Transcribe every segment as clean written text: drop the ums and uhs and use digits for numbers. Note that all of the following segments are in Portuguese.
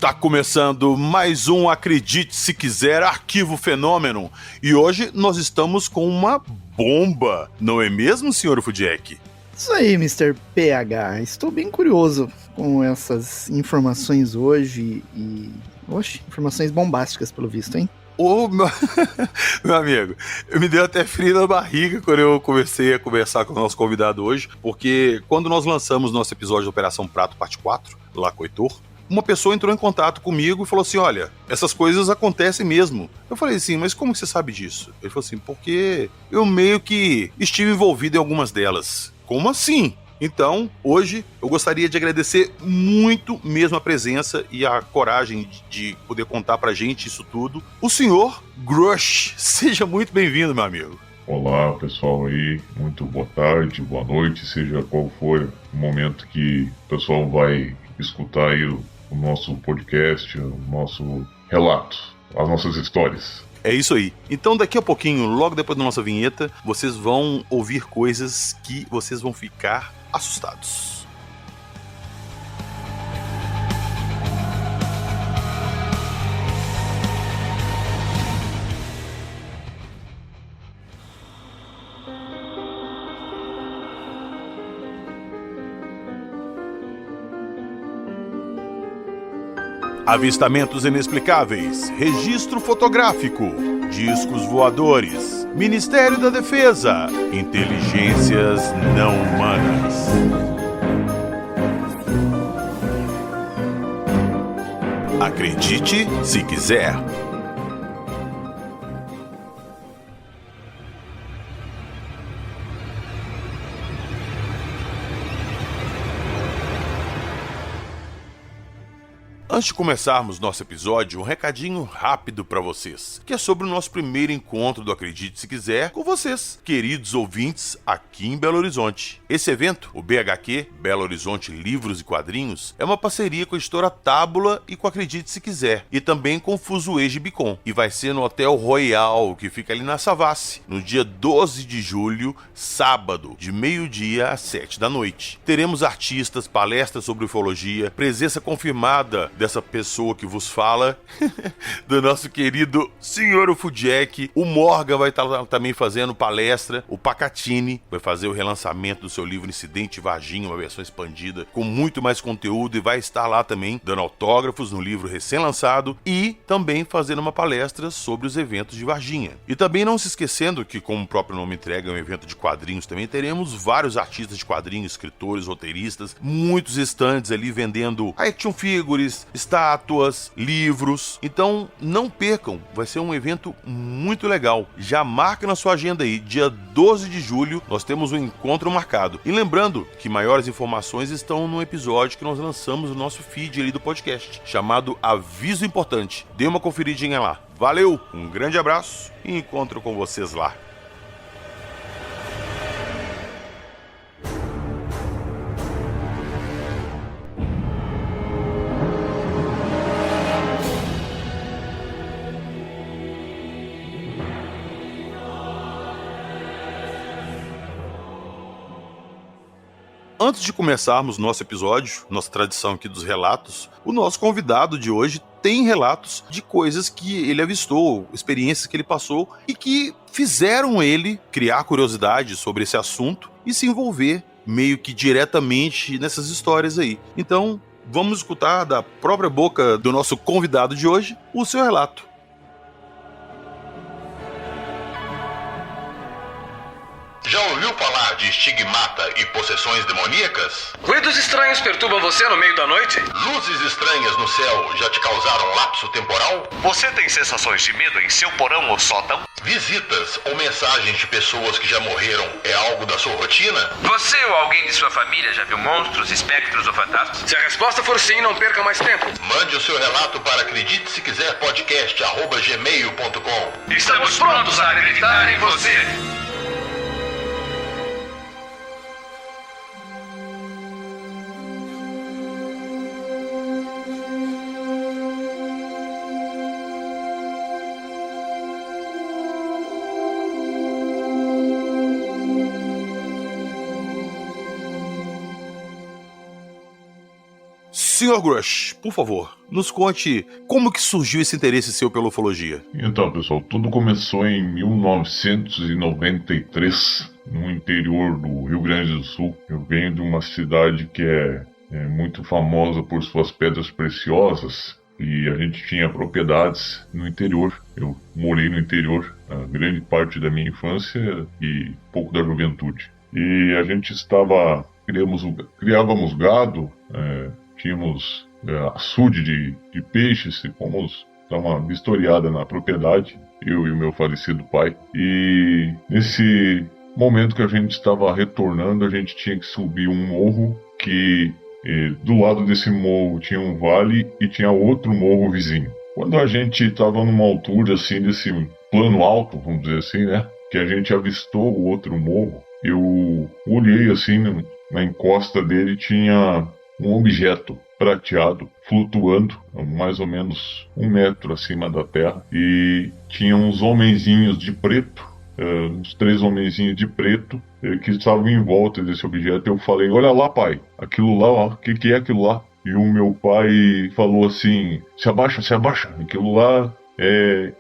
Está começando mais um Acredite Se Quiser Arquivo Fenômeno. E hoje nós estamos com uma bomba, não é mesmo, Sr. Fudiek? Isso aí, Mr. PH. Estou bem curioso com essas informações hoje e... Oxe, informações bombásticas pelo visto, hein? Ô, meu amigo, me deu até frio na barriga quando eu comecei a conversar com o nosso convidado hoje, porque quando nós lançamos nosso episódio de Operação Prato Parte 4, lá com o Heitor, uma pessoa entrou em contato comigo e falou assim, olha, essas coisas acontecem mesmo. Eu falei assim, mas como você sabe disso? Ele falou assim, porque eu meio que estive envolvido em algumas delas. Como assim? Então, hoje, eu gostaria de agradecer muito mesmo a presença e a coragem de poder contar pra gente isso tudo. O senhor Grush, seja muito bem-vindo, meu amigo. Olá, pessoal aí, muito boa tarde, boa noite, seja qual for o momento que o pessoal vai escutar aí o nosso podcast, o nosso relato, as nossas histórias. É isso aí. Então daqui a pouquinho, logo depois da nossa vinheta, vocês vão ouvir coisas que vocês vão ficar assustados. Avistamentos inexplicáveis, registro fotográfico, discos voadores, Ministério da Defesa, inteligências não humanas. Acredite se quiser. Antes de começarmos nosso episódio, um recadinho rápido para vocês, que é sobre o nosso primeiro encontro do Acredite Se Quiser com vocês, queridos ouvintes, aqui em Belo Horizonte. Esse evento, o BHQ, Belo Horizonte Livros e Quadrinhos, é uma parceria com a editora Tábula e com Acredite Se Quiser, e também com o Fuzue Gibicon, e vai ser no Hotel Royal, que fica ali na Savassi, no dia 12 de julho, sábado, de meio-dia às 7 da noite. Teremos artistas, palestras sobre ufologia, presença confirmada dessa pessoa que vos fala, do nosso querido Sr. Fudiek. O Morgan vai estar lá também fazendo palestra. O Pacatini vai fazer o relançamento do seu livro Incidente Varginha, uma versão expandida, com muito mais conteúdo, e vai estar lá também dando autógrafos no livro recém-lançado e também fazendo uma palestra sobre os eventos de Varginha. E também não se esquecendo que, como o próprio nome entrega, é um evento de quadrinhos também, teremos vários artistas de quadrinhos, escritores, roteiristas, muitos estandes ali vendendo action figures, estátuas, livros. Então não percam, vai ser um evento muito legal. Já marca na sua agenda aí, dia 12 de julho nós temos um encontro marcado. E lembrando que maiores informações estão no episódio que nós lançamos no nosso feed ali do podcast, chamado Aviso Importante. Dê uma conferidinha lá. Valeu, um grande abraço e encontro com vocês lá. Antes de começarmos nosso episódio, nossa tradição aqui dos relatos, o nosso convidado de hoje tem relatos de coisas que ele avistou, experiências que ele passou e que fizeram ele criar curiosidade sobre esse assunto e se envolver meio que diretamente nessas histórias aí. Então, vamos escutar da própria boca do nosso convidado de hoje o seu relato. Já ouviu falar de estigmata e possessões demoníacas? Ruídos estranhos perturbam você no meio da noite? Luzes estranhas no céu já te causaram lapso temporal? Você tem sensações de medo em seu porão ou sótão? Visitas ou mensagens de pessoas que já morreram é algo da sua rotina? Você ou alguém de sua família já viu monstros, espectros ou fantasmas? Se a resposta for sim, não perca mais tempo. Mande o seu relato para acredite se quiser podcast@gmail.com. Estamos prontos a acreditar em você. Sr. Grush, por favor, nos conte como que surgiu esse interesse seu pela ufologia. Então, pessoal, tudo começou em 1993, no interior do Rio Grande do Sul. Eu venho de uma cidade que é muito famosa por suas pedras preciosas, e a gente tinha propriedades no interior. Eu morei no interior a grande parte da minha infância e pouco da juventude. E a gente criávamos gado, tínhamos açude de peixes, e fomos dar uma vistoriada na propriedade, eu e o meu falecido pai. E nesse momento que a gente estava retornando, a gente tinha que subir um morro que do lado desse morro tinha um vale e tinha outro morro vizinho. Quando a gente estava numa altura assim desse plano alto, vamos dizer assim, né, que a gente avistou o outro morro, eu olhei assim na encosta dele, tinha um objeto prateado flutuando mais ou menos 1 metro acima da terra, e tinha uns homenzinhos de preto, uns 3 homenzinhos de preto que estavam em volta desse objeto. Eu falei: olha lá, pai, aquilo lá, ó, o que é aquilo lá? E o meu pai falou assim: se abaixa, aquilo lá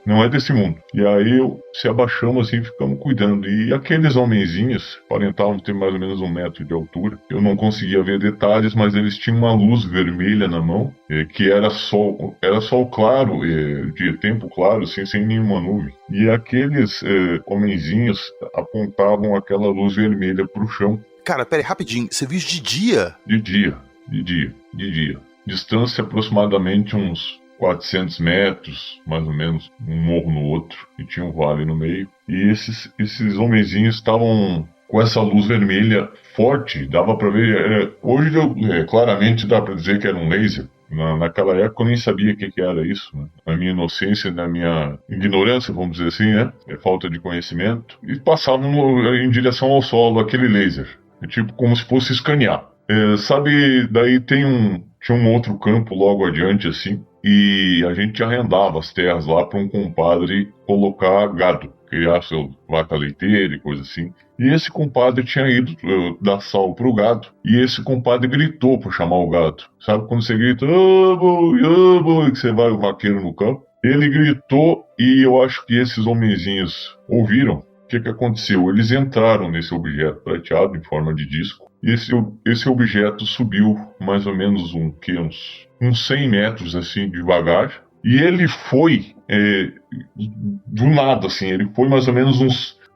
não é desse mundo. E aí se abaixamos assim, ficamos cuidando. E aqueles homenzinhos aparentavam ter mais ou menos 1 metro de altura. Eu não conseguia ver detalhes, mas eles tinham uma luz vermelha na mão, que era sol claro, de tempo claro, assim, sem nenhuma nuvem. E aqueles homenzinhos apontavam aquela luz vermelha pro chão. Cara, pera aí, rapidinho, você viu de dia? De dia. Distância aproximadamente uns 400 metros, mais ou menos, um morro no outro, e tinha um vale no meio. E esses homenzinhos estavam com essa luz vermelha forte, dava para ver. Hoje claramente dá para dizer que era um laser. Naquela época eu nem sabia o que era isso, né? Na minha inocência, na minha ignorância, vamos dizer assim, né? Falta de conhecimento. E passavam em direção ao solo aquele laser, tipo como se fosse escanear. Sabe, daí tinha um outro campo logo adiante, assim, e a gente arrendava as terras lá para um compadre colocar gado, criar seu vaca leiteira e coisa assim. E esse compadre tinha ido dar sal pro gado, e esse compadre gritou para chamar o gado. Sabe quando você grita, ô boi, que você vai o vaqueiro no campo? Ele gritou, e eu acho que esses homenzinhos ouviram. O que aconteceu? Eles entraram nesse objeto prateado em forma de disco, e esse objeto subiu mais ou menos uns 100 metros, assim, devagar. E ele foi, do nada, assim, ele foi mais ou menos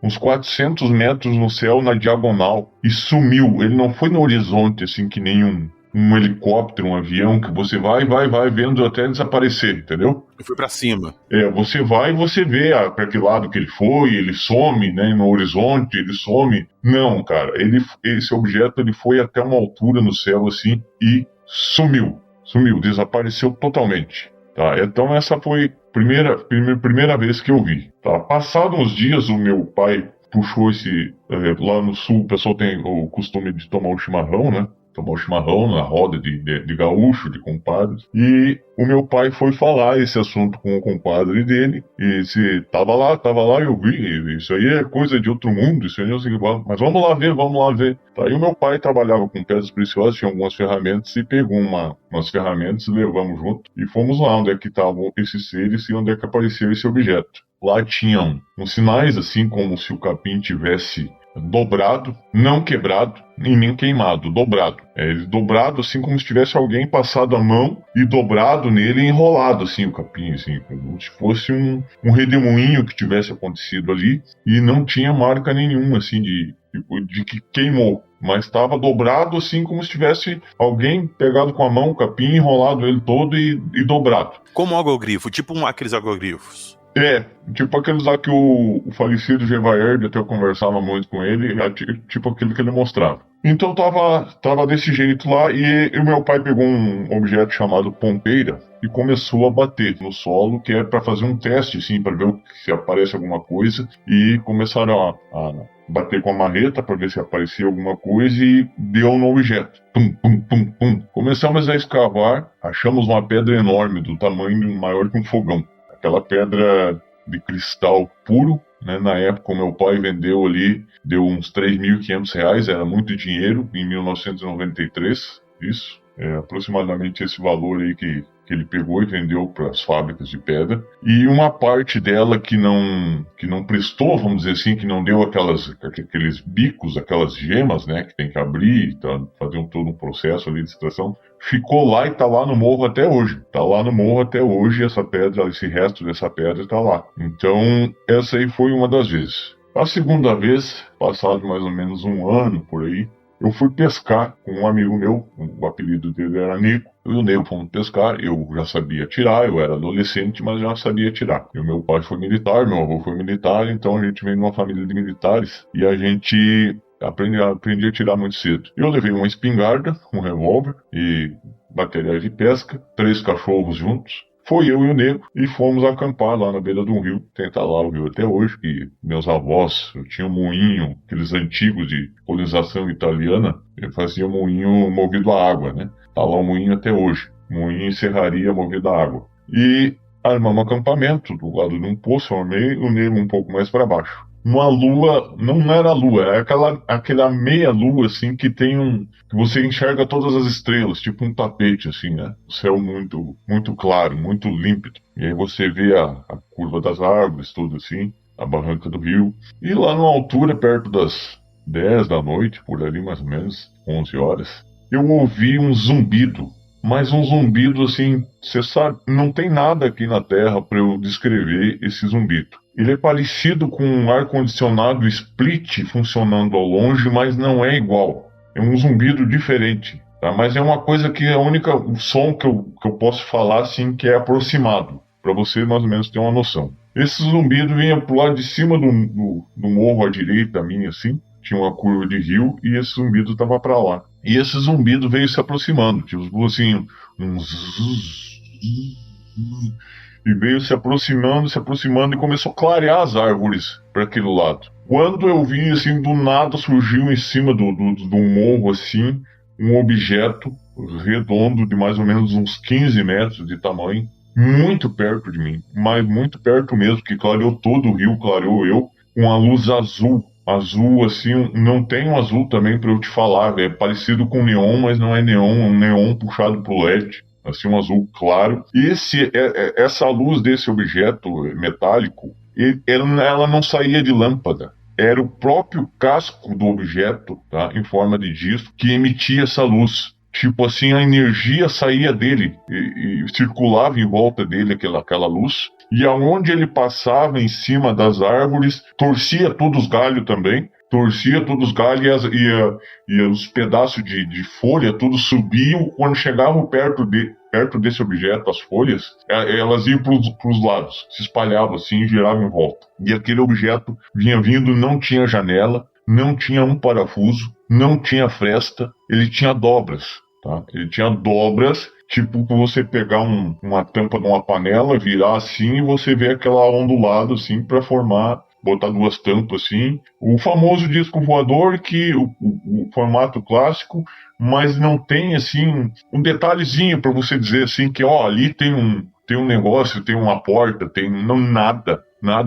uns 400 metros no céu, na diagonal, e sumiu. Ele não foi no horizonte, assim, que nem um helicóptero, um avião, que você vai vendo até desaparecer, entendeu? Ele foi pra cima. Você vai e você vê para que lado que ele some, né, no horizonte, ele some. Não, cara, esse objeto ele foi até uma altura no céu, assim, e sumiu, desapareceu totalmente, tá? Então essa foi a primeira vez que eu vi, tá? Passados uns dias, o meu pai puxou lá no sul, o pessoal tem o costume de tomar o chimarrão, né? Tomar o chimarrão na roda de gaúcho, de compadres. E o meu pai foi falar esse assunto com o compadre dele. E se tava lá, eu vi. Isso aí é coisa de outro mundo. Isso aí é assim, mas vamos lá ver. Tá, aí o meu pai trabalhava com pedras preciosas, tinha algumas ferramentas, e pegou umas ferramentas, levamos junto. E fomos lá onde é que estavam esses seres e onde é que apareceu esse objeto. Lá tinham uns sinais, assim, como se o capim tivesse dobrado, não quebrado e nem queimado, dobrado. Dobrado assim como se tivesse alguém passado a mão e dobrado nele e enrolado assim o capim, assim, como se fosse um redemoinho que tivesse acontecido ali, e não tinha marca nenhuma assim de que queimou, mas estava dobrado assim como se tivesse alguém pegado com a mão o capim, enrolado ele todo e dobrado. Como um agrogrifo, tipo aqueles agrogrifos. Tipo aqueles lá que o falecido Gevaerd, até eu conversava muito com ele, tipo aquilo que ele mostrava. Então tava desse jeito lá, e o meu pai pegou um objeto chamado ponteira e começou a bater no solo, que é para fazer um teste, assim, para ver se aparece alguma coisa, e começaram a bater com a marreta para ver se aparecia alguma coisa, e deu no objeto. Pum, pum, pum, pum. Começamos a escavar, achamos uma pedra enorme, do tamanho maior que um fogão. Aquela pedra de cristal puro, né? Na época o meu pai vendeu ali, deu uns R$3.500, era muito dinheiro, em 1993, isso. aproximadamente esse valor aí que ele pegou e vendeu para as fábricas de pedra, e uma parte dela que não prestou, vamos dizer assim, que não deu aqueles bicos, aquelas gemas, né, que tem que abrir, fazer todo um processo ali de extração, ficou lá e está lá no morro até hoje. Está lá no morro até hoje, essa pedra, esse resto dessa pedra está lá. Então, essa aí foi uma das vezes. A segunda vez, passado mais ou menos um ano por aí, eu fui pescar com um amigo meu, o apelido dele era Nico, eu e o Nego fomos pescar, eu já sabia atirar, eu era adolescente, mas já sabia atirar. E o meu pai foi militar, meu avô foi militar, então a gente veio de uma família de militares, e a gente aprendi a atirar muito cedo. Eu levei uma espingarda, um revólver e materiais de pesca, 3 cachorros juntos. Foi eu e o Nego e fomos acampar lá na beira de um rio. Tem tá lá o rio até hoje, que meus avós, eu tinha um moinho, aqueles antigos de colonização italiana, eu fazia moinho movido a água, né? Tá lá o moinho até hoje, moinho e serraria movido a água. E armamos um acampamento do lado de um poço, armei o Nego um pouco mais para baixo. Uma lua, não era lua, era aquela meia lua assim que que você enxerga todas as estrelas, tipo um tapete assim, né? O céu muito, muito claro, muito límpido. E aí você vê a curva das árvores, tudo assim, a barranca do rio. E lá numa altura, perto das 10 da noite, por ali mais ou menos, 11 horas, eu ouvi um zumbido. Mas um zumbido assim, você sabe, não tem nada aqui na Terra para eu descrever esse zumbido. Ele é parecido com um ar-condicionado split funcionando ao longe, mas não é igual. É um zumbido diferente, tá? Mas é uma coisa que o som que eu posso falar assim que é aproximado, para você mais ou menos ter uma noção. Esse zumbido vinha pro lado de cima do morro à direita minha assim, tinha uma curva de rio e esse zumbido estava para lá. E esse zumbido veio se aproximando, tipo assim, e veio se aproximando e começou a clarear as árvores para aquele lado. Quando eu vi, assim, do nada surgiu em cima do morro, assim, um objeto redondo de mais ou menos uns 15 metros de tamanho, muito perto de mim, mas muito perto mesmo, que clareou todo o rio, clareou eu, com a luz azul. Azul, assim, não tem um azul também para eu te falar, é parecido com neon, mas não é neon, é um neon puxado pro LED. Assim, um azul claro. Essa luz desse objeto metálico, ela não saía de lâmpada. Era o próprio casco do objeto, tá, em forma de disco, que emitia essa luz. Tipo assim, a energia saía dele e circulava em volta dele aquela luz. E aonde ele passava em cima das árvores, torcia todos os galhos também. Torcia todos os galhos e os pedaços de folha, tudo subiam. Quando chegavam perto desse objeto, as folhas, elas iam para os lados, se espalhavam assim e giravam em volta. E aquele objeto vinha vindo, não tinha janela, não tinha um parafuso, não tinha fresta, ele tinha dobras, tá? Ele tinha dobras, tipo você pegar uma tampa de uma panela, virar assim e você vê aquela ondulada assim para formar, botar 2 tampas assim. O famoso disco voador, que o formato clássico, mas não tem assim um detalhezinho para você dizer assim que ali tem um negócio, tem uma porta, tem nada,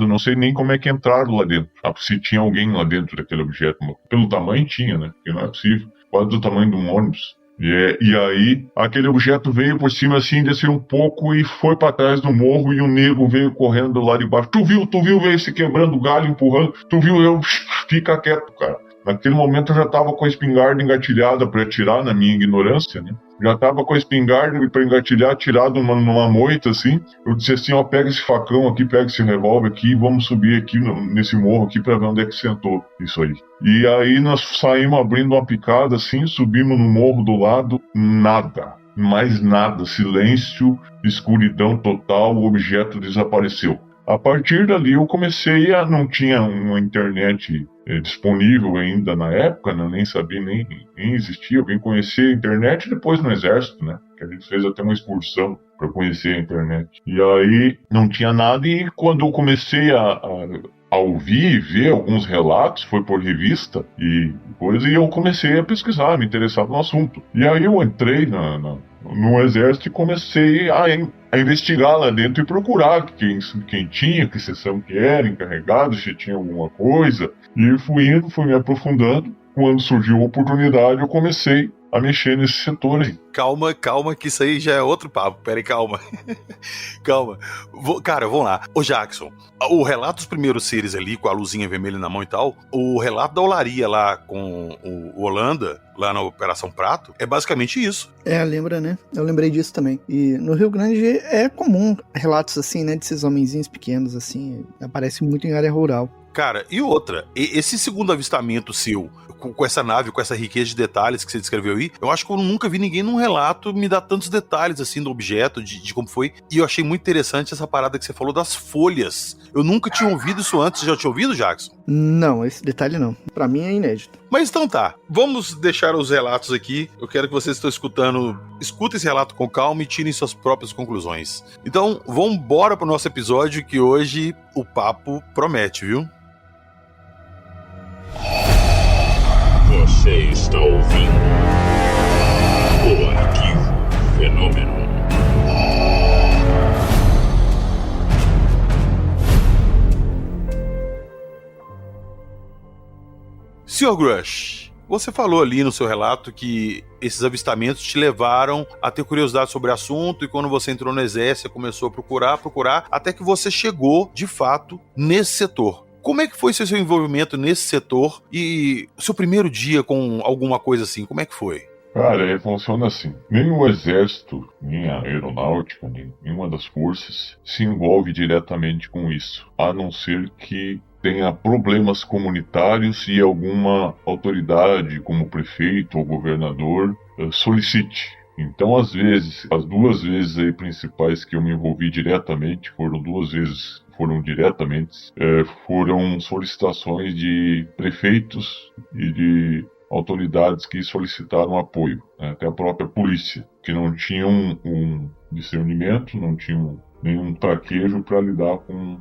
não sei nem como é que entraram lá dentro. Se tinha alguém lá dentro daquele objeto, pelo tamanho tinha, né? Porque não é possível, quase do tamanho de um ônibus. E aí, aquele objeto veio por cima assim, desceu um pouco e foi para trás do morro e o Nego veio correndo lá de baixo. Tu viu, veio se quebrando o galho, empurrando. Tu viu, fica quieto, cara. Naquele momento eu já tava com a espingarda engatilhada para atirar, na minha ignorância, né? Já tava com a espingarda para engatilhar, tirado numa moita, assim. Eu disse assim, pega esse facão aqui, pega esse revólver aqui, vamos subir aqui nesse morro aqui para ver onde é que sentou isso aí. E aí nós saímos abrindo uma picada, assim, subimos no morro do lado, nada. Mais nada, silêncio, escuridão total, o objeto desapareceu. A partir dali eu comecei não tinha uma internet disponível ainda na época, né? Nem sabia, nem existia. Eu vim conhecer a internet depois no exército, né? Que a gente fez até uma excursão para conhecer a internet. E aí não tinha nada, e quando eu comecei a ouvir e ver alguns relatos, foi por revista e coisa, e eu comecei a pesquisar, me interessar no assunto. E aí eu entrei no exército e comecei a investigar lá dentro e procurar quem tinha, que seção que era, encarregado, se tinha alguma coisa. E fui me aprofundando. Quando surgiu a oportunidade, eu comecei a mexer nesse setor aí. Calma, que isso aí já é outro papo. Pera aí, calma. Calma. Cara, vamos lá. Ô, Jackson, o relato dos primeiros seres ali, com a luzinha vermelha na mão e tal, o relato da olaria lá com o Holanda, lá na Operação Prato, é basicamente isso. Lembra, né? Eu lembrei disso também. E no Rio Grande é comum relatos assim, né? Desses homenzinhos pequenos, assim. Aparece muito em área rural. Cara, e outra, esse segundo avistamento seu, com essa nave, com essa riqueza de detalhes que você descreveu aí, eu acho que eu nunca vi ninguém num relato me dar tantos detalhes, assim, do objeto, de como foi. E eu achei muito interessante essa parada que você falou das folhas. Eu nunca tinha ouvido isso antes. Você já tinha ouvido, Jackson? Não, esse detalhe não. Pra mim é inédito. Mas então tá, vamos deixar os relatos aqui. Eu quero que vocês estão escutando, escutem esse relato com calma e tirem suas próprias conclusões. Então, vamos embora pro nosso episódio, que hoje o papo promete, viu? Você está ouvindo o Arquivo Fenômeno. Sr. Grush, você falou ali no seu relato que esses avistamentos te levaram a ter curiosidade sobre o assunto, e quando você entrou no exército, você começou a procurar, até que você chegou, de fato, nesse setor. Como é que foi seu envolvimento nesse setor e seu primeiro dia com alguma coisa assim? Como é que foi? Cara, funciona assim. Nem o exército, nem a aeronáutica, nem nenhuma das forças se envolve diretamente com isso, a não ser que tenha problemas comunitários e alguma autoridade, como prefeito ou governador, solicite. Então, às vezes, as 2 vezes aí principais que eu me envolvi diretamente, foram solicitações de prefeitos e de autoridades que solicitaram apoio, né? Até a própria polícia, que não tinham um discernimento, não tinham nenhum traquejo para lidar com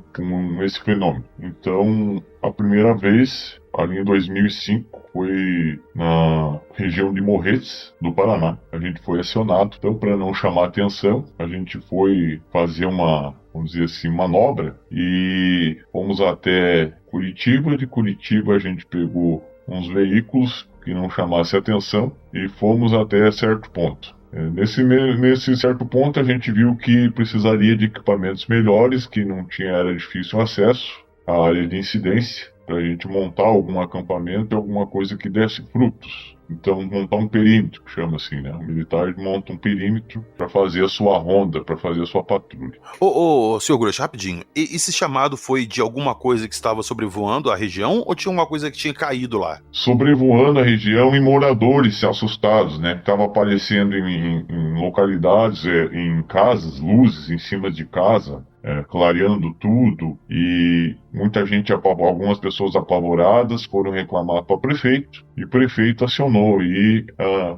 esse fenômeno. Então, a primeira vez, ali em 2005, foi na região de Morretes, do Paraná. A gente foi acionado, então, para não chamar atenção, a gente foi fazer uma, vamos dizer assim, manobra, e fomos até Curitiba. De Curitiba a gente pegou uns veículos que não chamasse atenção e fomos até certo ponto. Nesse certo ponto a gente viu que precisaria de equipamentos melhores, que era difícil acesso à área de incidência, para a gente montar algum acampamento, alguma coisa que desse frutos. Então, montar um perímetro, que chama assim, né? O militar monta um perímetro para fazer a sua ronda, para fazer a sua patrulha. Sr. Grush, rapidinho. Esse chamado foi de alguma coisa que estava sobrevoando a região ou tinha uma coisa que tinha caído lá? Sobrevoando a região e moradores assustados, né? Estava aparecendo em localidades, em casas, luzes em cima de casa, clareando tudo, e muita gente, algumas pessoas apavoradas, foram reclamar para o prefeito, e o prefeito acionou, e a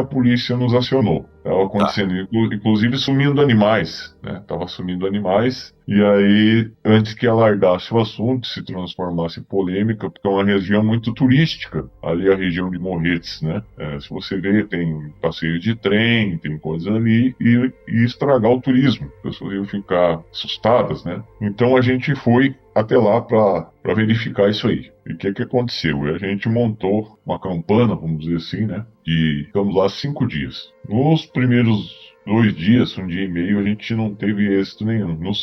polícia nos acionou. Estava acontecendo, inclusive sumindo animais, né? Estava sumindo animais, e aí, antes que alargasse o assunto, se transformasse em polêmica, porque é uma região muito turística, ali a região de Morretes, né? Se você ver, tem passeio de trem, tem coisas ali, e estragar o turismo. As pessoas iam ficar assustadas, né? Então a gente foi até lá para verificar isso aí. E o que aconteceu? A gente montou uma campana, vamos dizer assim, né? E ficamos lá 5 dias. Nos primeiros 2 dias, 1 dia e meio, a gente não teve êxito nenhum. No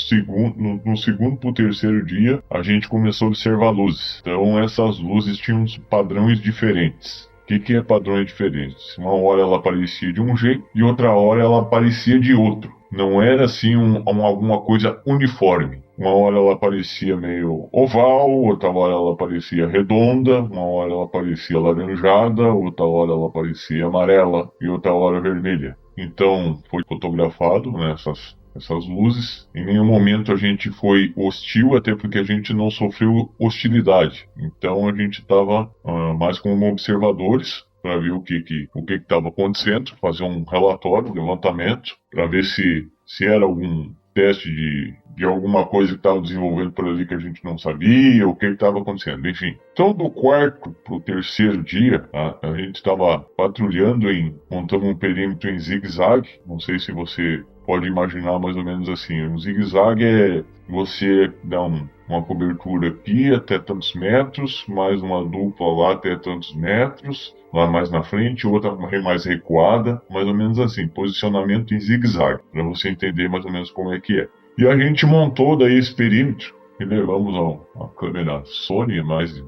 segundo pro 3º dia, a gente começou a observar luzes. Então essas luzes tinham padrões diferentes. O que é padrões diferentes? Uma hora ela aparecia de um jeito e outra hora ela aparecia de outro. Não era assim alguma coisa uniforme. Uma hora ela parecia meio oval, outra hora ela parecia redonda, uma hora ela parecia laranjada, outra hora ela parecia amarela e outra hora vermelha. Então foi fotografado, né, essas luzes. Em nenhum momento a gente foi hostil, até porque a gente não sofreu hostilidade. Então a gente estava mais como observadores, para ver o que estava acontecendo, fazer um relatório, um levantamento, para ver se era algum teste de alguma coisa que estava desenvolvendo por ali que a gente não sabia, o que estava acontecendo, enfim. Então, do quarto para o terceiro dia, a gente estava patrulhando, montando um perímetro em zigue-zague. Não sei se você pode imaginar mais ou menos assim. Um zigue-zague é você dar uma cobertura aqui até tantos metros, mais uma dupla lá até tantos metros, lá mais na frente, outra mais recuada, mais ou menos assim, posicionamento em zigue-zague, para você entender mais ou menos como é que é. E a gente montou daí esse perímetro e levamos a câmera Sony mais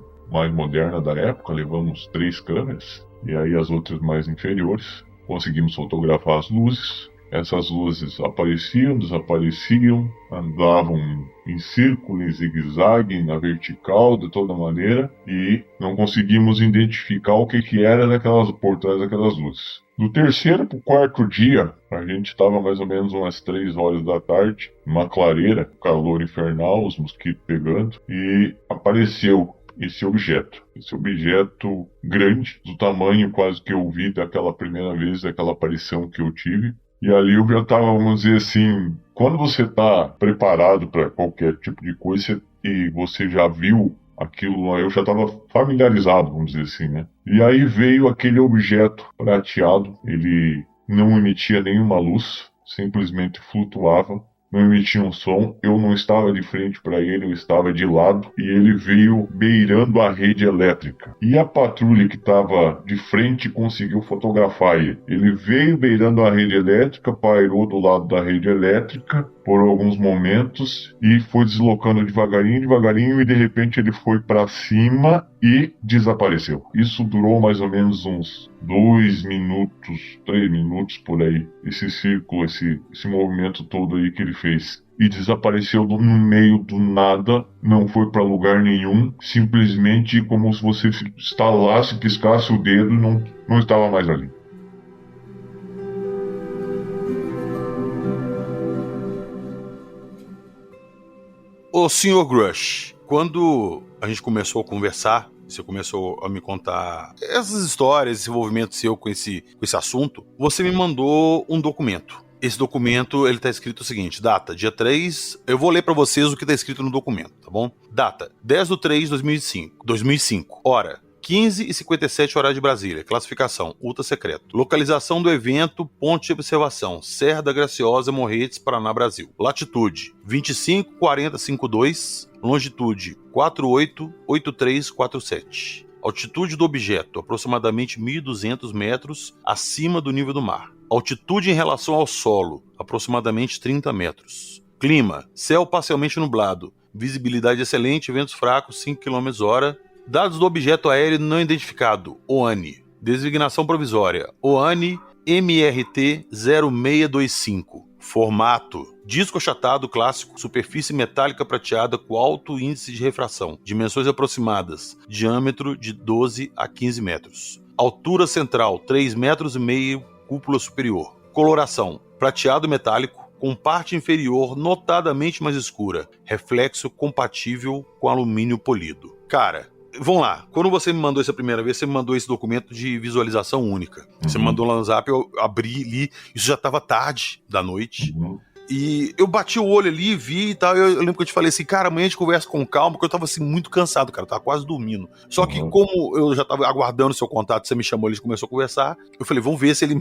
moderna da época, levamos 3 câmeras, e aí as outras mais inferiores, conseguimos fotografar as luzes. Essas luzes apareciam, desapareciam, andavam em círculo, em zigue-zague, na vertical, de toda maneira, e não conseguimos identificar o que era por trás daquelas luzes. Do terceiro para o quarto dia, a gente estava mais ou menos umas 3 horas da tarde, numa clareira, calor infernal, os mosquitos pegando, e apareceu esse objeto grande, do tamanho quase que eu vi daquela primeira vez, daquela aparição que eu tive. E ali eu já estava, vamos dizer assim, quando você está preparado para qualquer tipo de coisa e você já viu aquilo, eu já estava familiarizado, vamos dizer assim, né? E aí veio aquele objeto prateado, ele não emitia nenhuma luz, simplesmente flutuava, não emitia um som, eu não estava de frente para ele, eu estava de lado, e ele veio beirando a rede elétrica. E a patrulha que estava de frente conseguiu fotografar ele. Ele veio beirando a rede elétrica, pairou do lado da rede elétrica por alguns momentos e foi deslocando devagarinho, e de repente ele foi para cima e desapareceu. Isso durou mais ou menos uns 2 minutos, 3 minutos por aí, esse círculo, esse movimento todo aí que ele fez. E desapareceu no meio do nada, não foi para lugar nenhum, simplesmente como se você estalasse, piscasse o dedo e não estava mais ali. Ô, Sr. Grush, quando a gente começou a conversar, você começou a me contar essas histórias, esse envolvimento seu com esse assunto, você me mandou um documento. Esse documento, ele tá escrito o seguinte, data, dia 3, eu vou ler pra vocês o que tá escrito no documento, tá bom? Data, 10/3/2005, hora, 15h57 horário de Brasília, classificação, ultra secreto. Localização do evento, ponto de observação, Serra da Graciosa, Morretes, Paraná, Brasil. Latitude, 25,4052, longitude, 48,8347. Altitude do objeto, aproximadamente 1.200 metros acima do nível do mar. Altitude em relação ao solo, aproximadamente 30 metros. Clima, céu parcialmente nublado, visibilidade excelente, ventos fracos, 5 km/h. Dados do objeto aéreo não identificado, OANI. Designação provisória, OANI MRT 0625. Formato, disco achatado clássico, superfície metálica prateada com alto índice de refração. Dimensões aproximadas, diâmetro de 12 a 15 metros. Altura central, 3,5 metros, cúpula superior. Coloração, prateado metálico, com parte inferior notadamente mais escura. Reflexo compatível com alumínio polido. Cara, vamos lá, quando você me mandou essa primeira vez, você me mandou esse documento de visualização única. Você me mandou lá no Zap, eu abri, li, isso já estava tarde da noite. E eu bati o olho ali, vi e tal, eu lembro que eu te falei assim, cara, amanhã a gente conversa com calma, porque eu tava assim, muito cansado, cara, eu tava quase dormindo. Só que como eu já tava aguardando o seu contato, você me chamou, a gente começou a conversar, eu falei, vamos ver se ele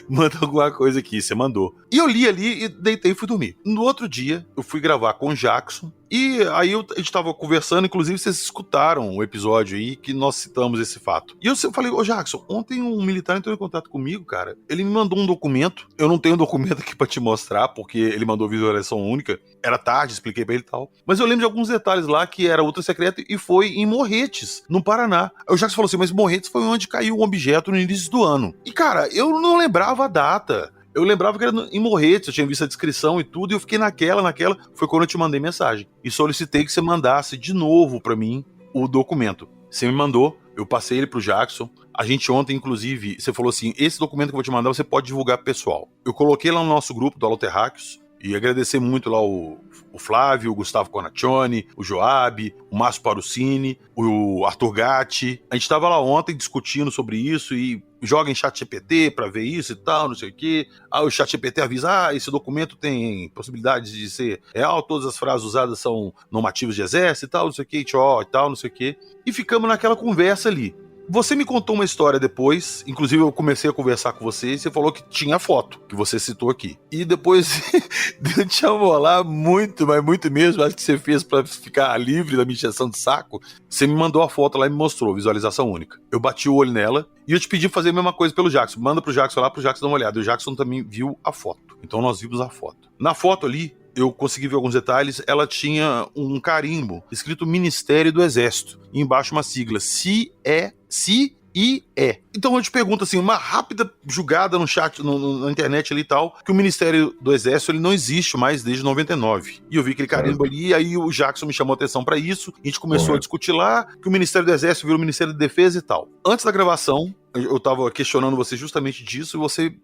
manda alguma coisa aqui, você mandou. E eu li ali, e deitei e fui dormir. No outro dia, eu fui gravar com o Jackson, e aí a gente tava conversando, inclusive vocês escutaram o episódio aí que nós citamos esse fato. E eu falei, ô Jackson, ontem um militar entrou em contato comigo, cara. Ele me mandou um documento, eu não tenho um documento aqui pra te mostrar, porque ele mandou visualização única. Era tarde, expliquei pra ele e tal. Mas eu lembro de alguns detalhes lá que era ultra secreto e foi em Morretes, no Paraná. Aí o Jackson falou assim, mas Morretes foi onde caiu um objeto no início do ano. E cara, eu não lembrava a data. Eu lembrava que era em Morretes, eu tinha visto a descrição e tudo, e eu fiquei naquela, foi quando eu te mandei mensagem. E solicitei que você mandasse de novo pra mim o documento. Você me mandou, eu passei ele pro Jackson. A gente ontem, inclusive, você falou assim, esse documento que eu vou te mandar, você pode divulgar pro pessoal. Eu coloquei lá no nosso grupo do Alô Terráqueos, E agradecer muito lá o Flávio, o Gustavo Conaccioni, o Joab, o Márcio Parucini, o Arthur Gatti. A gente estava lá ontem discutindo sobre isso e joga em ChatGPT para ver isso e tal, não sei o quê. Aí o ChatGPT avisa, esse documento tem possibilidade de ser real, todas as frases usadas são normativas de exército e tal, não sei o quê, e tal, não sei o quê. E ficamos naquela conversa ali. Você me contou uma história depois, inclusive eu comecei a conversar com você e você falou que tinha foto, que você citou aqui. E depois de eu te amolar muito, mas muito mesmo, acho que você fez pra ficar livre da minha injeção de saco, você me mandou a foto lá e me mostrou, visualização única. Eu bati o olho nela e eu te pedi fazer a mesma coisa pelo Jackson. Manda pro Jackson lá, pro Jackson dar uma olhada. E o Jackson também viu a foto. Então nós vimos a foto. Na foto ali, eu consegui ver alguns detalhes, ela tinha um carimbo escrito Ministério do Exército, e embaixo uma sigla, CIE. Então eu te pergunto assim, uma rápida jogada no chat, na internet ali e tal, que o Ministério do Exército ele não existe mais desde 99. E eu vi aquele carimbo ali, e aí o Jackson me chamou a atenção pra isso, a gente começou a discutir lá, que o Ministério do Exército virou o Ministério da Defesa e tal. Antes da gravação, eu tava questionando você justamente disso e você,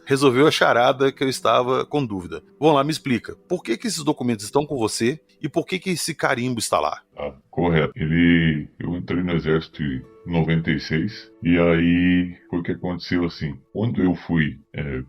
resolveu a charada que eu estava com dúvida. Vamos lá, me explica. Por que esses documentos estão com você e por que esse carimbo está lá? Correto. Eu entrei no exército em 96 e aí foi o que aconteceu assim. Quando eu fui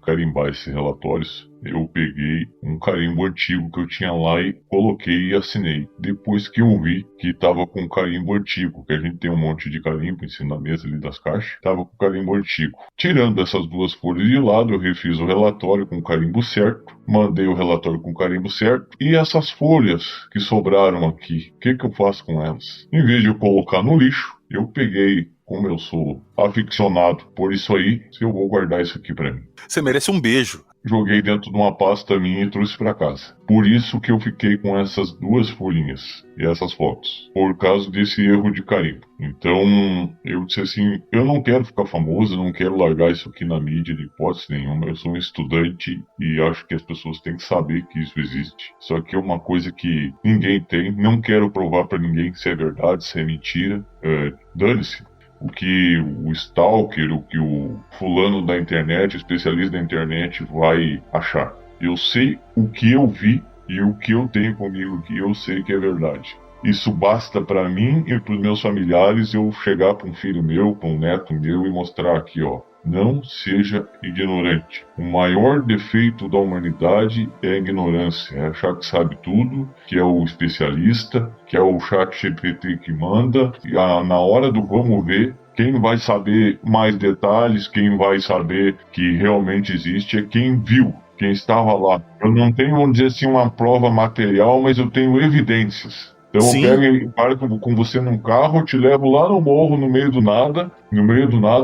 carimbar esses relatórios, eu peguei um carimbo antigo que eu tinha lá e coloquei e assinei. Depois que eu vi que tava com um carimbo antigo, que a gente tem um monte de carimbo em cima da mesa ali das caixas, tava com carimbo antigo. Tirando essas duas folhas de lado, eu refiz o relatório com o carimbo certo, mandei o relatório com o carimbo certo, e essas folhas que sobraram aqui, o que eu faço com elas? Em vez de eu colocar no lixo, eu peguei, como eu sou aficionado por isso aí, eu vou guardar isso aqui pra mim. Você merece um beijo. Joguei dentro de uma pasta minha e trouxe pra casa. Por isso que eu fiquei com essas duas folhinhas e essas fotos. Por causa desse erro de carimbo. Então, eu disse assim, eu não quero ficar famoso, não quero largar isso aqui na mídia de hipótese nenhuma. Eu sou um estudante e acho que as pessoas têm que saber que isso existe. Só que é uma coisa que ninguém tem. Não quero provar pra ninguém se é verdade, se é mentira. Dane-se. O que o stalker, o que o fulano da internet, o especialista da internet vai achar. Eu sei o que eu vi e o que eu tenho comigo, que eu sei que é verdade. Isso basta para mim e para os meus familiares eu chegar para um filho meu, para um neto meu e mostrar aqui, ó. Não seja ignorante. O maior defeito da humanidade é a ignorância. É achar que sabe tudo, que é o especialista, que é o ChatGPT que manda. E na hora do vamos ver, quem vai saber mais detalhes, quem vai saber que realmente existe é quem viu, quem estava lá. Eu não tenho, vamos dizer assim, uma prova material, mas eu tenho evidências. Então eu pego e paro com você num carro, eu te levo lá no morro, no meio do nada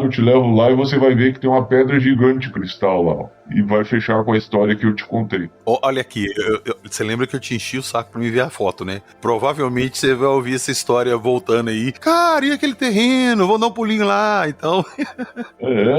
eu te levo lá e você vai ver que tem uma pedra gigante de cristal lá, ó, e vai fechar com a história que eu te contei. Olha aqui, você lembra que eu te enchi o saco pra me ver a foto, né? Provavelmente você vai ouvir essa história voltando aí. Cara, e aquele terreno? Vou dar um pulinho lá, então...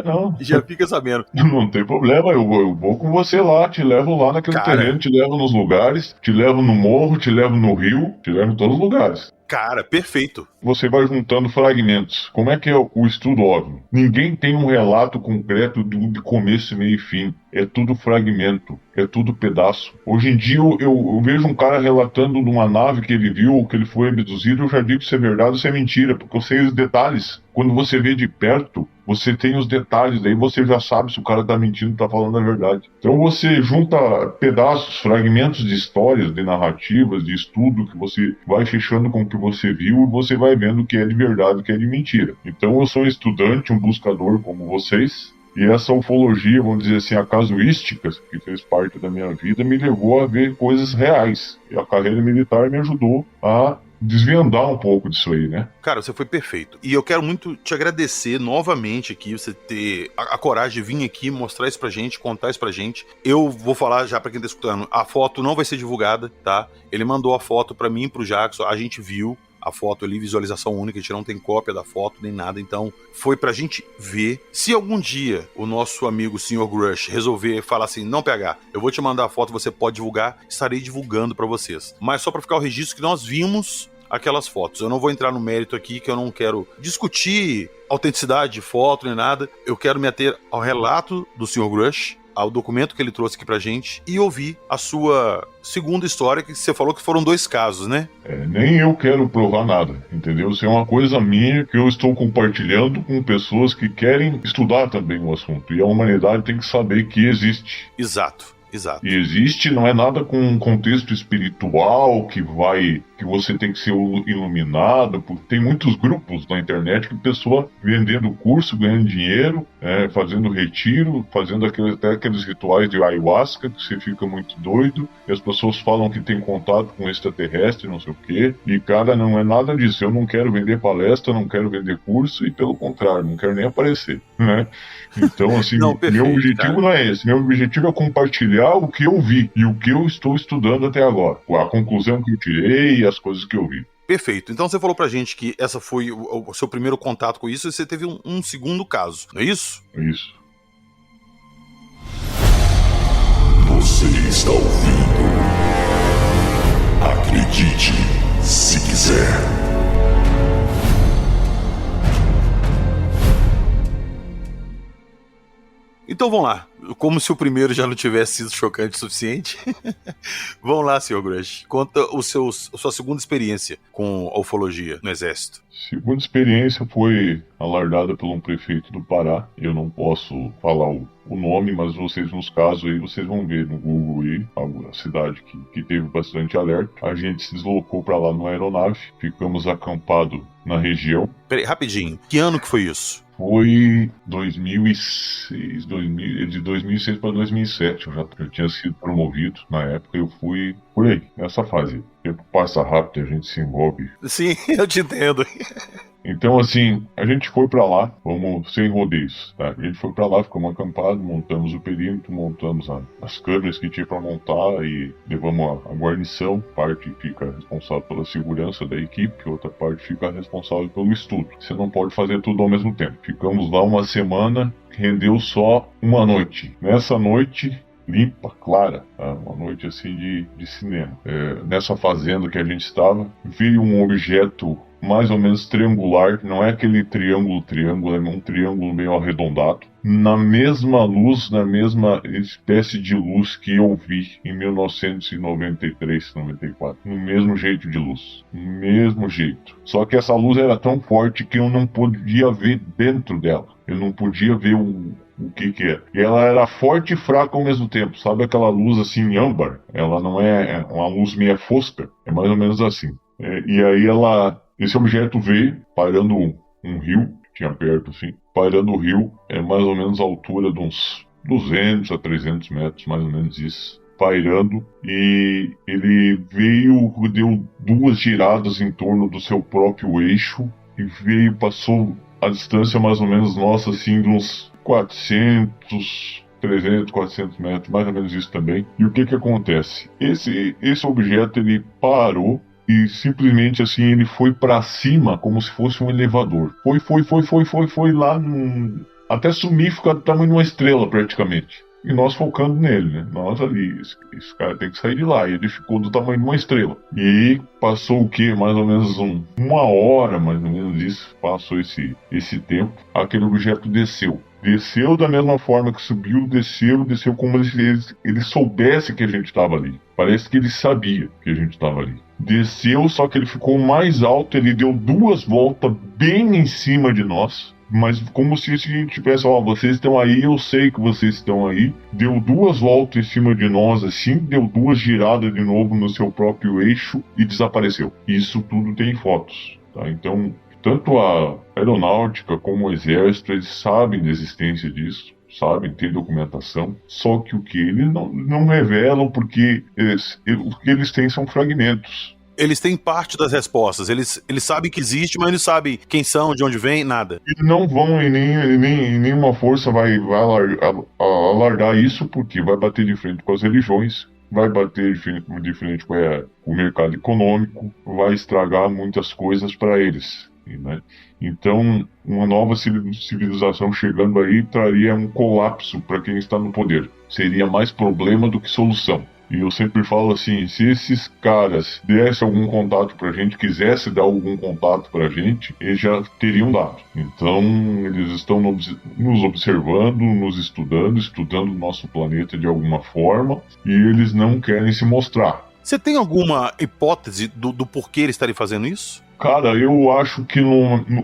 Não. Já fica sabendo. Não tem problema, eu vou com você lá, te levo lá naquele terreno, te levo nos lugares, te levo no morro, te levo no rio, te levo em todos os lugares. Cara, perfeito. Você vai juntando fragmentos. Como é que é o estudo OVNI? Ninguém tem um relato concreto de começo, meio e fim. É tudo fragmento, é tudo pedaço. Hoje em dia eu vejo um cara relatando de uma nave que ele viu, que ele foi abduzido, eu já digo se é verdade ou se é mentira, porque eu sei os detalhes. Quando você vê de perto, você tem os detalhes, daí você já sabe se o cara tá mentindo ou tá falando a verdade. Então você junta pedaços, fragmentos de histórias, de narrativas, de estudo, que você vai fechando com o que você viu e você vai vendo o que é de verdade e o que é de mentira. Então eu sou um estudante, um buscador como vocês, e essa ufologia, vamos dizer assim, a casuística, que fez parte da minha vida, me levou a ver coisas reais. E a carreira militar me ajudou a desvendar um pouco disso aí, né? Cara, você foi perfeito. E eu quero muito te agradecer novamente aqui, você ter a coragem de vir aqui, mostrar isso pra gente, contar isso pra gente. Eu vou falar já pra quem tá escutando, a foto não vai ser divulgada, tá? Ele mandou a foto pra mim e pro Jackson, a gente viu a foto ali, visualização única, a gente não tem cópia da foto nem nada, então foi pra gente ver. Se algum dia o nosso amigo Sr. Grush resolver falar assim, não PH, eu vou te mandar a foto, você pode divulgar, estarei divulgando pra vocês. Mas só pra ficar o registro que nós vimos aquelas fotos. Eu não vou entrar no mérito aqui, que eu não quero discutir autenticidade de foto nem nada. Eu quero me ater ao relato do Sr. Grush ao documento que ele trouxe aqui pra gente e ouvir a sua segunda história, que você falou que foram 2 casos, né? Nem eu quero provar nada, entendeu? Isso é uma coisa minha que eu estou compartilhando com pessoas que querem estudar também o assunto. E a humanidade tem que saber que existe. Exato. E existe, não é nada com um contexto espiritual que você tem que ser iluminado, porque tem muitos grupos na internet que pessoa vendendo curso, ganhando dinheiro, fazendo retiro, fazendo até aqueles rituais de ayahuasca, que você fica muito doido, e as pessoas falam que tem contato com extraterrestre, não sei o quê, e cara, não é nada disso. Eu não quero vender palestra, não quero vender curso, e pelo contrário, não quero nem aparecer, né? Então, assim, não, perfeito, meu objetivo não é esse. Meu objetivo é compartilhar o que eu vi e o que eu estou estudando até agora. A conclusão que eu tirei e as coisas que eu vi. Perfeito. Então você falou pra gente que essa foi o seu primeiro contato com isso e você teve um segundo caso, não é isso? É isso. Você está ouvindo? Acredite, se quiser. Então vamos lá. Como se o primeiro já não tivesse sido chocante o suficiente. Vamos lá, Sr. Grush. Conta a sua segunda experiência com a ufologia no Exército. Segunda experiência foi alardada por um prefeito do Pará. Eu não posso falar o nome, mas vocês nos casos aí, vocês vão ver no Google aí, a cidade que teve bastante alerta. A gente se deslocou para lá numa aeronave, ficamos acampados na região. Peraí, rapidinho. Que ano que foi isso? Foi 2006, de 2006 para 2007, eu já tinha sido promovido. Na época eu fui por aí, nessa fase. O tempo passa rápido, a gente se envolve. Sim, eu te entendo. Então, assim, a gente foi pra lá, vamos sem rodeios, tá? A gente foi pra lá, ficamos acampados, montamos o perímetro, montamos as câmeras que tinha pra montar e levamos a guarnição. Parte fica responsável pela segurança da equipe, outra parte fica responsável pelo estudo. Você não pode fazer tudo ao mesmo tempo. Ficamos lá uma semana, rendeu só uma noite. Nessa noite, limpa, clara, tá? Uma noite assim de cinema. Nessa fazenda que a gente estava, veio um objeto mais ou menos triangular, não é aquele triângulo, é um triângulo meio arredondado, na mesma luz, na mesma espécie de luz que eu vi em 1993, 94, no mesmo jeito de luz, no mesmo jeito. Só que essa luz era tão forte que eu não podia ver dentro dela, eu não podia ver o que era. E ela era forte e fraca ao mesmo tempo, sabe aquela luz assim âmbar? Ela não é uma luz meio fosca, é mais ou menos assim. E aí esse objeto veio parando um rio, tinha perto assim, parando o rio, mais ou menos a altura de uns 200 a 300 metros, mais ou menos isso, pairando, e ele veio, deu 2 giradas em torno do seu próprio eixo, e passou a distância mais ou menos nossa, assim, de uns 300, 400 metros, mais ou menos isso também. E o que acontece? Esse objeto, ele parou, e simplesmente assim, ele foi pra cima como se fosse um elevador. Foi lá, até sumir, ficar do tamanho de uma estrela praticamente. E nós focando nele, né? Nós ali, esse cara tem que sair de lá. E ele ficou do tamanho de uma estrela. E passou o quê? Mais ou menos uma hora, mais ou menos isso. Passou esse tempo. Aquele objeto desceu. Desceu da mesma forma que subiu, desceu como se ele soubesse que a gente estava ali. Parece que ele sabia que a gente estava ali. Desceu, só que ele ficou mais alto, ele deu 2 voltas bem em cima de nós. Mas como se a gente tivesse, vocês estão aí, eu sei que vocês estão aí. Deu 2 voltas em cima de nós assim, deu 2 giradas de novo no seu próprio eixo e desapareceu. Isso tudo tem fotos, tá? Então, tanto a aeronáutica como o exército, eles sabem da existência disso, sabem, tem documentação, só que o que eles não revelam, porque o que eles têm são fragmentos. Eles têm parte das respostas, eles sabem que existe, mas não sabem quem são, de onde vem, nada. E não vão, e nenhuma força vai alargar isso, porque vai bater de frente com as religiões, vai bater de frente com o mercado econômico, vai estragar muitas coisas para eles. Né? Então, uma nova civilização chegando aí traria um colapso para quem está no poder. Seria mais problema do que solução. E eu sempre falo assim, se esses caras dessem algum contato pra gente, quisessem dar algum contato pra gente, eles já teriam dado. Então, eles estão nos observando, nos estudando o nosso planeta de alguma forma, e eles não querem se mostrar. Você tem alguma hipótese do porquê eles estarem fazendo isso? Cara, eu acho que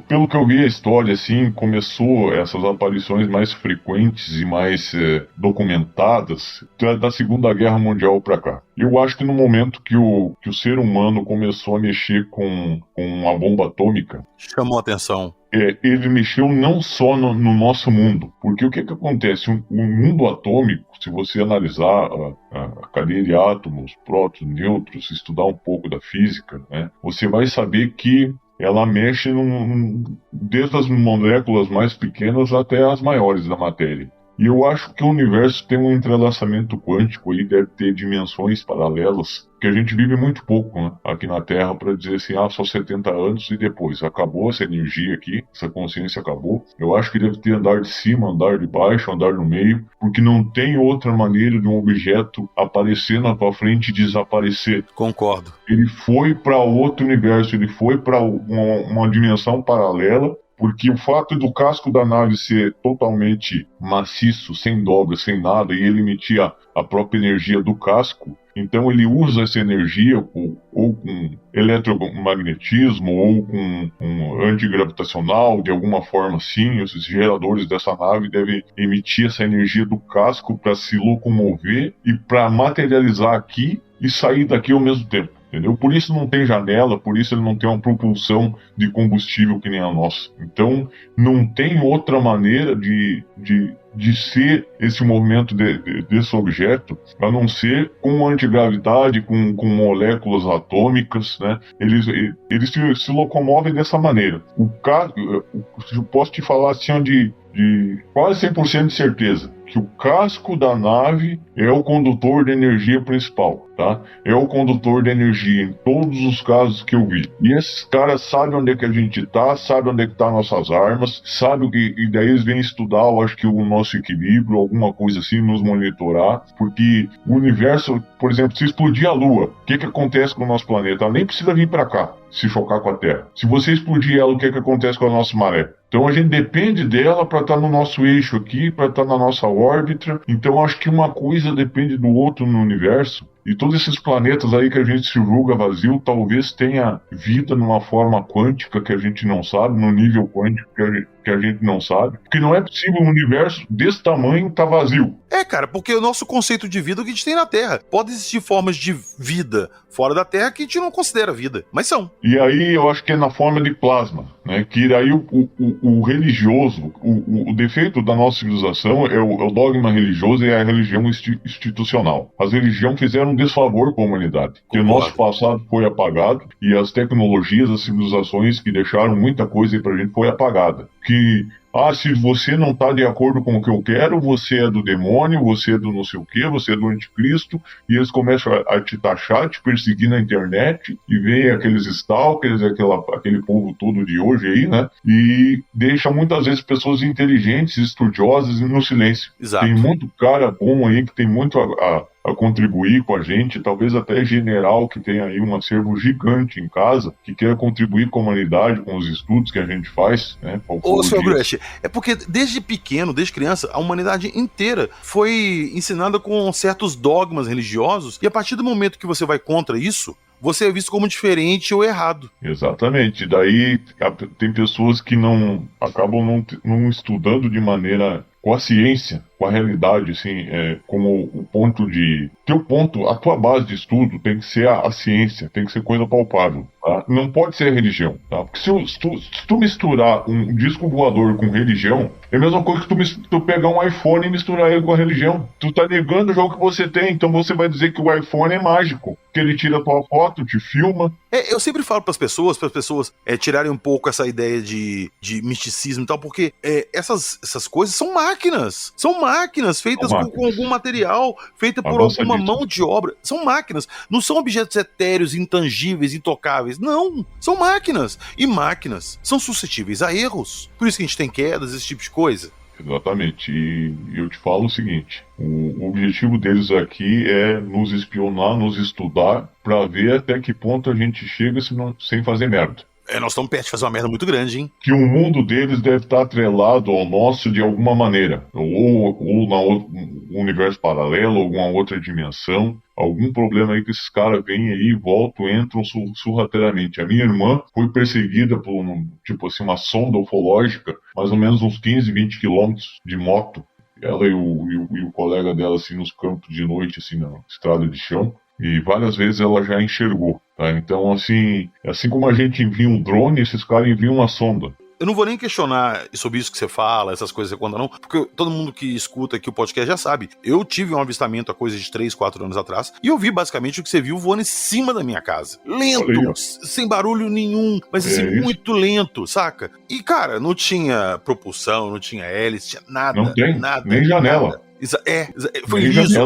pelo que eu vi a história, assim, começou essas aparições mais frequentes e mais documentadas da Segunda Guerra Mundial pra cá. Eu acho que no momento que o ser humano começou a mexer com a bomba atômica, chamou a atenção. Ele mexeu não só no nosso mundo, porque o que acontece? O mundo atômico, se você analisar a cadeia de átomos, prótons, nêutrons, estudar um pouco da física, né, você vai saber que ela mexe desde as moléculas mais pequenas até as maiores da matéria. E eu acho que o universo tem um entrelaçamento quântico e deve ter dimensões paralelas que a gente vive muito pouco, né, aqui na Terra, para dizer assim, só 70 anos e depois acabou essa energia aqui, essa consciência acabou. Eu acho que deve ter andar de cima, andar de baixo, andar no meio, porque não tem outra maneira de um objeto aparecer na tua frente e desaparecer. Concordo. Ele foi para outro universo, ele foi para uma dimensão paralela. Porque o fato do casco da nave ser totalmente maciço, sem dobra, sem nada, e ele emitir a própria energia do casco, então ele usa essa energia ou com eletromagnetismo ou com antigravitacional, de alguma forma assim. Esses geradores dessa nave devem emitir essa energia do casco para se locomover e para materializar aqui e sair daqui ao mesmo tempo. Entendeu? Por isso não tem janela, por isso ele não tem uma propulsão de combustível que nem a nossa. Então, não tem outra maneira de ser esse movimento desse objeto, a não ser com antigravidade, com moléculas atômicas, né? Eles se locomovem dessa maneira. Eu posso te falar assim de quase 100% de certeza que o casco da nave é o condutor de energia principal, tá? É o condutor de energia em todos os casos que eu vi. E esses caras sabem onde é que a gente tá, sabem onde é que tá nossas armas, sabem e daí eles vêm estudar, eu acho que o nosso equilíbrio, alguma coisa assim, nos monitorar, porque o universo, por exemplo, se explodir a Lua, o que acontece com o nosso planeta? Ela nem precisa vir para cá se chocar com a Terra. Se você explodir ela, o que acontece com a nossa maré? Então a gente depende dela para estar no nosso eixo aqui, para estar na nossa órbita. Então acho que uma coisa depende do outro no universo. E todos esses planetas aí que a gente se julga vazio, talvez tenha vida numa forma quântica que a gente não sabe, no nível quântico que a gente não sabe. Porque não é possível um universo desse tamanho estar vazio. Cara, porque o nosso conceito de vida é o que a gente tem na Terra. Pode existir formas de vida fora da Terra que a gente não considera vida, mas são. E aí eu acho que é na forma de plasma, né? Que aí o religioso, o defeito da nossa civilização é o dogma religioso e a religião institucional. As religiões fizeram um desfavor com a humanidade, que o nosso passado foi apagado e as tecnologias, as civilizações que deixaram muita coisa aí pra gente foi apagada. Que se você não está de acordo com o que eu quero, você é do demônio, você é do não sei o que, você é do anticristo, e eles começam a te taxar, te perseguir na internet, e vem aqueles stalkers, aquele povo todo de hoje aí, né? E deixa muitas vezes pessoas inteligentes, estudiosas no silêncio. Exato. Tem muito cara bom aí que tem muito a contribuir com a gente, talvez até general que tem aí um acervo gigante em casa, que quer contribuir com a humanidade, com os estudos que a gente faz, né? Ô, Sr. Grush, é porque desde pequeno, desde criança, a humanidade inteira foi ensinada com certos dogmas religiosos, e a partir do momento que você vai contra isso, você é visto como diferente ou errado. Exatamente. Daí tem pessoas que acabam não estudando de maneira com a ciência, com a realidade, assim, como o ponto de... a tua base de estudo tem que ser a ciência, tem que ser coisa palpável, tá? Não pode ser a religião, tá? Porque se tu misturar um disco voador com religião, é a mesma coisa que tu pegar um iPhone e misturar ele com a religião. Tu tá negando o jogo que você tem, então você vai dizer que o iPhone é mágico, que ele tira a tua foto, te filma. Eu sempre falo para as pessoas tirarem um pouco essa ideia de misticismo e tal, porque essas coisas são máquinas feitas com algum material, feita por alguma mão de obra. São máquinas, não são objetos etéreos, intangíveis, intocáveis. Não, são máquinas. E máquinas são suscetíveis a erros. Por isso que a gente tem quedas, esse tipo de coisa. Exatamente. E eu te falo o seguinte, o objetivo deles aqui é nos espionar, nos estudar, pra ver até que ponto a gente chega sem fazer merda. Nós estamos perto de fazer uma merda muito grande, hein? Que o mundo deles deve estar atrelado ao nosso de alguma maneira. Ou no universo paralelo, alguma outra dimensão. Algum problema aí que esses caras vêm aí, voltam, entram sorrateiramente. A minha irmã foi perseguida por uma sonda ufológica, mais ou menos uns 15, 20 quilômetros de moto. Ela e o colega dela, assim, nos campos de noite, assim, na estrada de chão. E várias vezes ela já enxergou, tá? Então, assim como a gente envia um drone, esses caras enviam uma sonda. Eu não vou nem questionar sobre isso que você fala, essas coisas que você conta não, porque todo mundo que escuta aqui o podcast já sabe. Eu tive um avistamento há coisa de 3, 4 anos atrás, e eu vi basicamente o que você viu voando em cima da minha casa. Lento, sem barulho nenhum, mas assim, muito lento, saca? E, cara, não tinha propulsão, não tinha hélice, tinha nada. Não tem, nada, nem janela. Nada. Foi isso.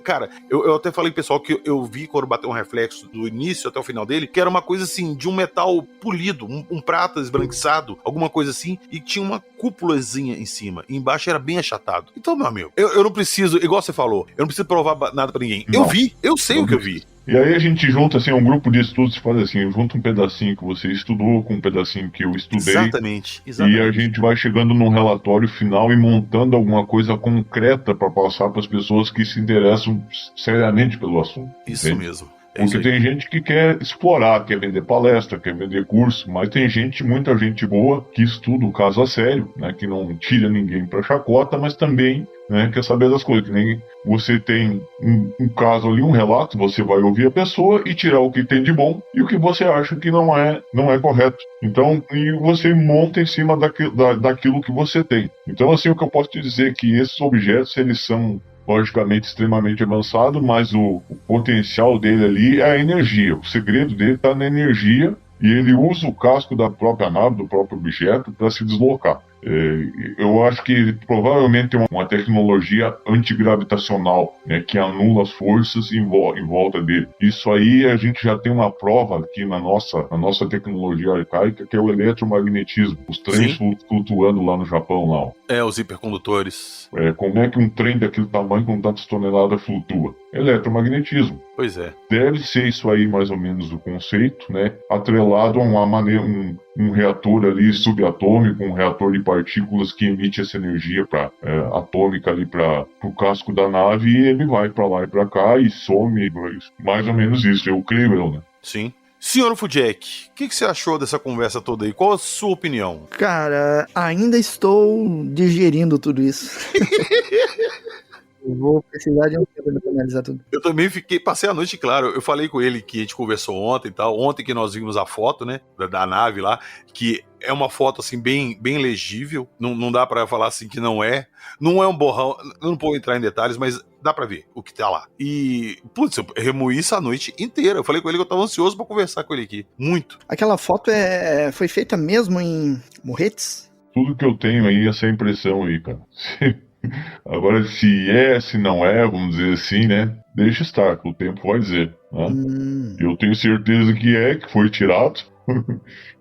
Cara, eu até falei, pessoal, que eu vi quando bateu um reflexo do início até o final dele, que era uma coisa assim, de um metal polido, um prata esbranquiçado, alguma coisa assim, e tinha uma cúpulazinha em cima, e embaixo era bem achatado. Então, meu amigo, eu não preciso, igual você falou, eu não preciso provar nada pra ninguém. Não, eu sei o que eu vi. E aí a gente junta, assim, um grupo de estudos, faz assim, junta um pedacinho que você estudou com um pedacinho que eu estudei. Exatamente. E a gente vai chegando num relatório final e montando alguma coisa concreta para passar para as pessoas que se interessam seriamente pelo assunto. Isso entende? mesmo. Porque tem gente que quer explorar, quer vender palestra, quer vender curso, mas tem muita gente boa que estuda o caso a sério, né, que não tira ninguém pra chacota, mas também, né, quer saber das coisas. Que nem você tem um caso ali, um relato, você vai ouvir a pessoa e tirar o que tem de bom e o que você acha que não é correto. Então, e você monta em cima daquilo que você tem. Então, assim, o que eu posso te dizer é que esses objetos, eles são logicamente extremamente avançado, mas o potencial dele ali é a energia. O segredo dele está na energia e ele usa o casco da própria nave, do próprio objeto, para se deslocar. Eu acho que provavelmente tem uma tecnologia antigravitacional, né, que anula as forças em volta dele. Isso aí a gente já tem uma prova aqui na nossa tecnologia arcaica, que é o eletromagnetismo. Os trens flutuando lá no Japão, lá. Os hipercondutores. Como é que um trem daquele tamanho com tantas toneladas flutua? Eletromagnetismo. Pois é. Deve ser isso aí mais ou menos o conceito, né? Atrelado a uma maneira, um reator ali subatômico, um reator de partículas que emite essa energia atômica ali para o casco da nave, e ele vai para lá e para cá e some, mais ou menos isso, eu creio, né? Sim. Senhor Fujek, o que você achou dessa conversa toda aí? Qual a sua opinião? Cara, ainda estou digerindo tudo isso. Eu vou precisar de um tempo para analisar tudo. Eu também passei a noite, claro, eu falei com ele que a gente conversou ontem e tal, ontem que nós vimos a foto, né, da nave lá, que é uma foto, assim, bem legível, não dá pra falar, assim, que não é um borrão, eu não vou entrar em detalhes, mas dá pra ver o que tá lá. E, putz, eu remoí isso a noite inteira, eu falei com ele que eu tava ansioso pra conversar com ele aqui, muito. Aquela foto foi feita mesmo em Morretes? Tudo que eu tenho aí, essa impressão aí, cara. Agora, se não é, vamos dizer assim, né? Deixa estar, que o tempo vai dizer, né? Eu tenho certeza que foi tirado,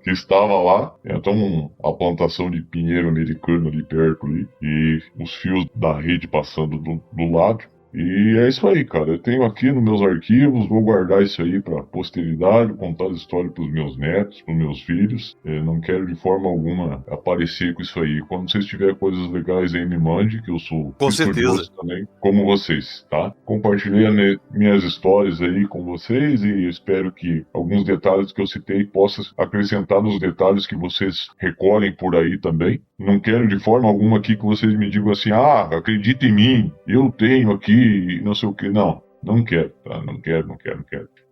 que estava lá. Tem até a plantação de pinheiro americano ali perto, ali, e os fios da rede passando do lado. E é isso aí, cara. Eu tenho aqui nos meus arquivos, vou guardar isso aí pra posteridade, contar a história pros meus netos, pros meus filhos. Não quero de forma alguma aparecer com isso aí. Quando vocês tiverem coisas legais aí, me mande, que eu sou com certeza também, como vocês, tá? Compartilhei minhas histórias aí com vocês e espero que alguns detalhes que eu citei possa acrescentar nos detalhes que vocês recolhem por aí também. Não quero de forma alguma aqui que vocês me digam assim, acredita em mim, eu tenho aqui, não sei o que. Não quero, tá? Não quero.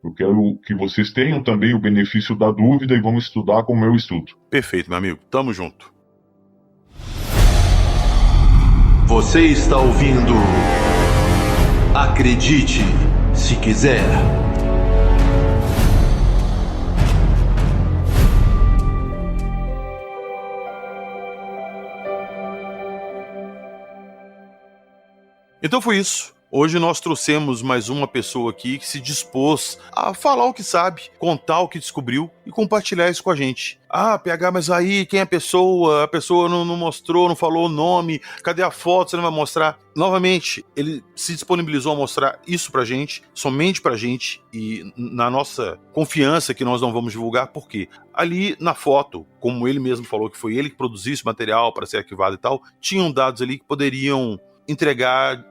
Eu quero que vocês tenham também o benefício da dúvida e vamos estudar como eu estudo. Perfeito, meu amigo. Tamo junto. Você está ouvindo Acredite Se Quiser. Então foi isso. Hoje nós trouxemos mais uma pessoa aqui que se dispôs a falar o que sabe, contar o que descobriu e compartilhar isso com a gente. Ah, PH, mas aí quem é a pessoa? A pessoa não mostrou, não falou o nome, cadê a foto? Você não vai mostrar? Novamente, ele se disponibilizou a mostrar isso pra gente, somente pra gente, e na nossa confiança que nós não vamos divulgar, por quê? Ali na foto, como ele mesmo falou que foi ele que produziu esse material para ser arquivado e tal, tinham dados ali que poderiam entregar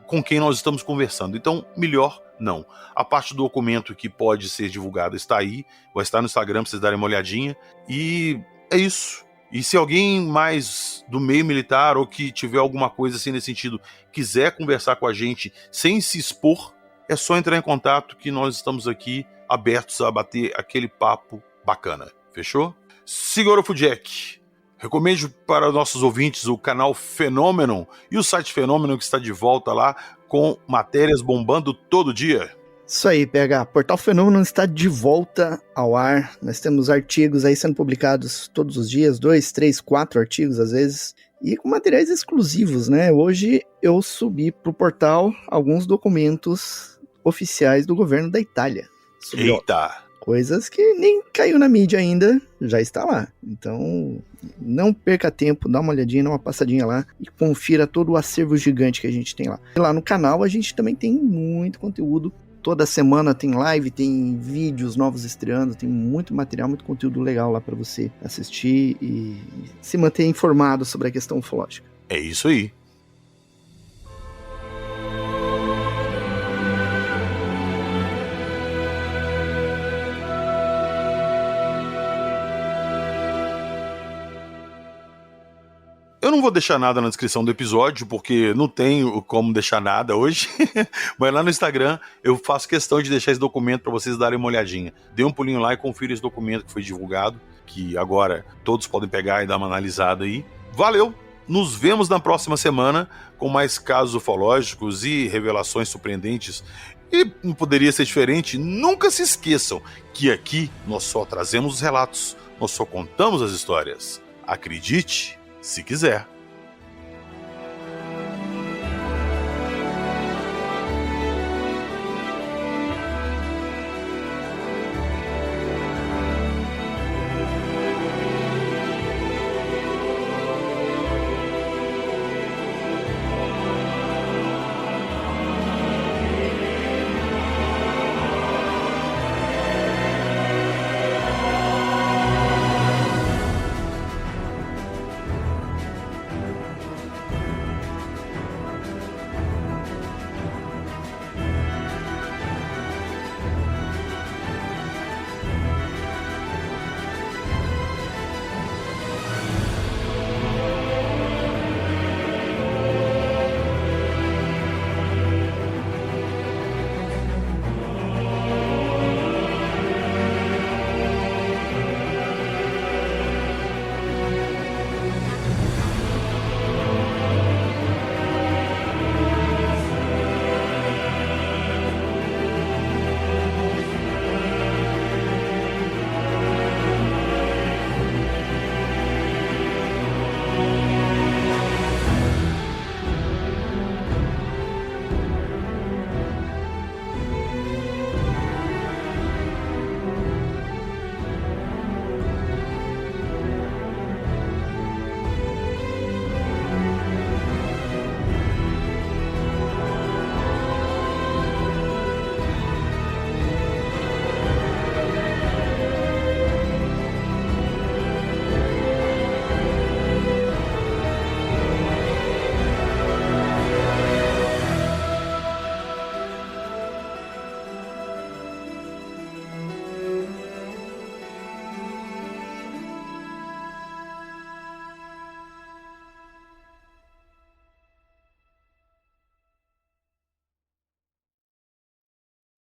com quem nós estamos conversando. Então, melhor não. A parte do documento que pode ser divulgada está aí, vai estar no Instagram para vocês darem uma olhadinha, e é isso. E se alguém mais do meio militar ou que tiver alguma coisa assim nesse sentido, quiser conversar com a gente sem se expor, é só entrar em contato que nós estamos aqui abertos a bater aquele papo bacana. Fechou? Siga o Jack. Recomendo para nossos ouvintes o canal Fenômeno e o site Fenômeno, que está de volta lá com matérias bombando todo dia. Isso aí, PH. Portal Fenômeno está de volta ao ar. Nós temos artigos aí sendo publicados todos os dias, 2, 3, 4 artigos às vezes, e com materiais exclusivos, né? Hoje eu subi para o portal alguns documentos oficiais do governo da Itália. Eita! Coisas que nem caiu na mídia ainda, já está lá. Então, não perca tempo, dá uma olhadinha, dá uma passadinha lá e confira todo o acervo gigante que a gente tem lá. E lá no canal a gente também tem muito conteúdo. Toda semana tem live, tem vídeos novos estreando, tem muito material, muito conteúdo legal lá para você assistir e se manter informado sobre a questão ufológica. É isso aí. Eu não vou deixar nada na descrição do episódio, porque não tenho como deixar nada hoje, mas lá no Instagram eu faço questão de deixar esse documento para vocês darem uma olhadinha. Dê um pulinho lá e confira esse documento que foi divulgado, que agora todos podem pegar e dar uma analisada aí. Valeu! Nos vemos na próxima semana com mais casos ufológicos e revelações surpreendentes. E não poderia ser diferente, nunca se esqueçam que aqui nós só trazemos os relatos, nós só contamos as histórias. Acredite, se quiser.